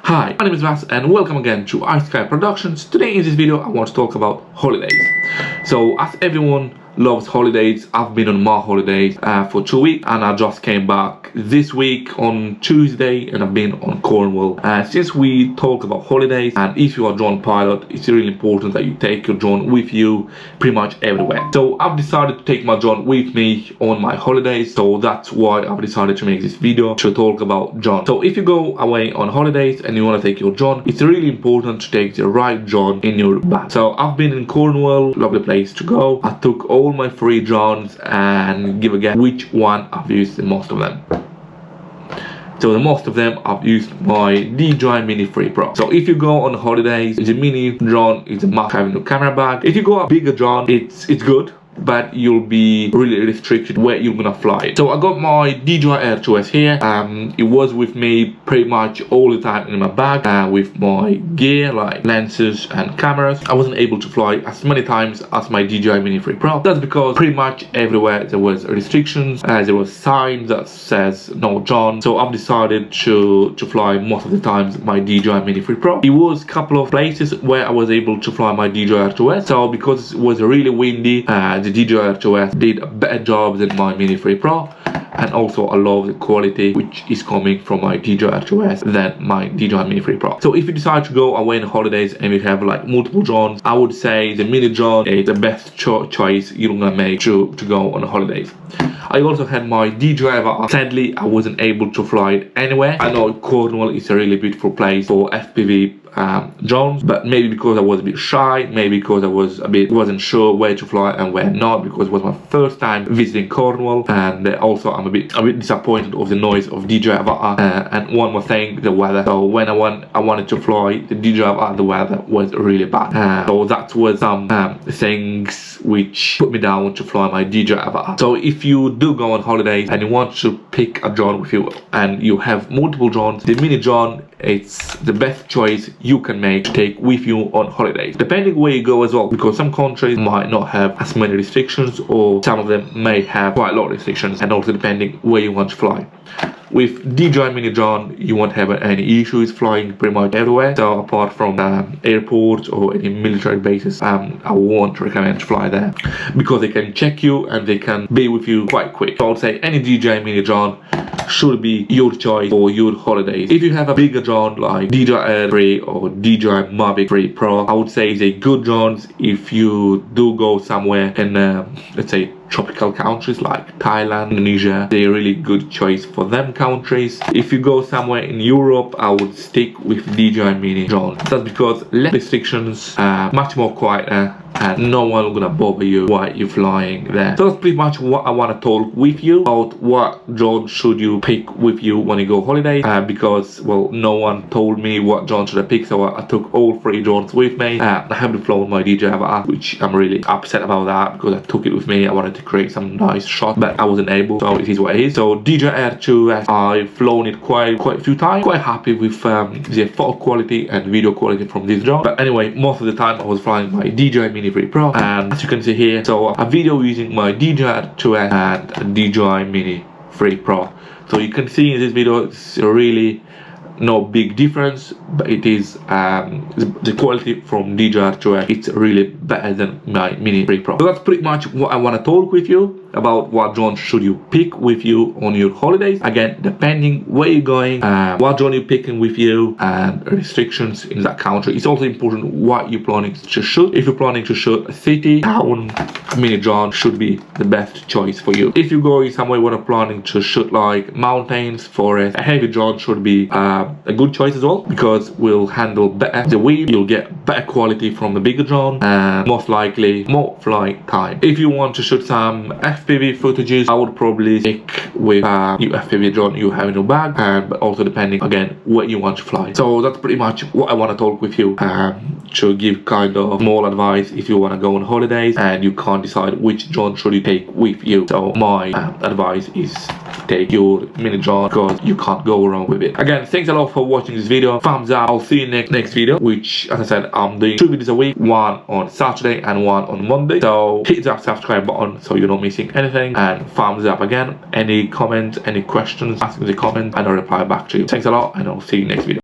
Hi, my name is Vas and welcome again to iSky Productions. Today in this video I want to talk about holidays. So as everyone loves holidays, I've been on my holidays for 2 weeks and I just came back this week on Tuesday and I've been on Cornwall. Since we talk about holidays, and if you are a drone pilot, it's really important that you take your drone with you pretty much everywhere. So I've decided to take my drone with me on my holidays, so that's why I've decided to make this video to talk about drone. So if you go away on holidays and you want to take your drone, it's really important to take the right drone in your bag. So I've been in Cornwall, lovely place to go. I took all my free drones and give a guess which one I've used the most of them. So the most of them I've used my DJI Mini 3 Pro. So if you go on holidays, the mini drone is a must have in your camera bag. If you go a bigger drone, it's good, but you'll be really restricted where you're gonna fly it. So I got my DJI Air 2S here. It was with me pretty much all the time in my bag with my gear like lenses and cameras. I wasn't able to fly as many times as my DJI Mini 3 Pro. That's because pretty much everywhere there was restrictions, there was signs that says no drone. So I've decided to fly most of the times my DJI Mini 3 Pro. It was a couple of places where I was able to fly my DJI Air 2S. So because it was really windy, the DJI Air 2S did a better job than my Mini 3 Pro, and also I love the quality which is coming from my DJI Air 2S than my DJI Mini 3 Pro. So if you decide to go away on holidays and you have like multiple drones, I would say the mini drone is the best choice you're gonna make to go on holidays. I also had my DJI Avata. Sadly, I wasn't able to fly it anywhere. I know Cornwall is a really beautiful place for FPV drones, but maybe because I was a bit shy, maybe because I wasn't sure where to fly and where not, because it was my first time visiting Cornwall, and also I'm a bit disappointed of the noise of DJI Avata. And one more thing, the weather. So when I wanted to fly the DJI Avata, the weather was really bad. So that was some things which put me down to fly my DJI Avata. So if you do go on holidays and you want to pick a drone with you and you have multiple drones, the mini drone, it's the best choice you can make to take with you on holidays, depending where you go as well, because some countries might not have as many restrictions, or some of them may have quite a lot of restrictions, and also depending where you want to fly. With DJI Mini drone, you won't have any issues flying pretty much everywhere. So apart from airports or any military bases, I won't recommend to fly there, because they can check you and they can be with you quite quick. So I would say any DJI Mini drone should be your choice for your holidays. If you have a bigger drone like DJI Air 3 or DJI Mavic 3 Pro, I would say they're good drones if you do go somewhere in let's say tropical countries like Thailand, Indonesia. They're a really good choice for them countries. If you go somewhere in Europe, I would stick with DJI Mini drone. That's because less restrictions, much more quieter, and no one gonna bother you while you're flying there. So that's pretty much what I want to talk with you about. What drone should you pick with you when you go holiday, because well, no one told me what drone should I pick, so I took all 3 drones with me. I haven't flown my DJI Avata, which I'm really upset about that, because I took it with me. I wanted to create some nice shots, but I wasn't able, so it is what it is. So DJI Air 2S, I've flown it quite a few times. Quite happy with the photo quality and video quality from this drone. But anyway, most of the time I was flying my DJI Mini 3 Pro, and as you can see here, so a video using my DJI Air 2S and DJI Mini 3 Pro. So you can see in this video it's really no big difference, but it is the quality from DJI Air 2S, it's really better than my Mini 3 Pro. So that's pretty much what I want to talk with you about. What drone should you pick with you on your holidays, again depending where you're going, what drone you're picking with you, and restrictions in that country. It's also important what you're planning to shoot. If you're planning to shoot a city, town, mini drone should be the best choice for you. If you're going somewhere where you're planning to shoot like mountains, forest, a heavy drone should be a good choice as well, because we'll handle better the wind, you'll get better quality from the bigger drone, and most likely more flight time. If you want to shoot some FPV footages, I would probably stick with your FPV drone you have in your bag, but also depending again where you want to fly. So that's pretty much what I want to talk with you, to give kind of small advice if you want to go on holidays and you can't decide which drone should you take with you. So my advice is take your mini drone, because you can't go wrong with it. Again, thanks a lot for watching this video. Thumbs up. I'll see you next video, which as I said, I'm doing 2 videos a week, one on Saturday and one on Monday. So hit that subscribe button so you're not missing anything, and thumbs up again. Any comments, any questions, ask me in the comments and I'll reply back to you. Thanks a lot, and I'll see you next video.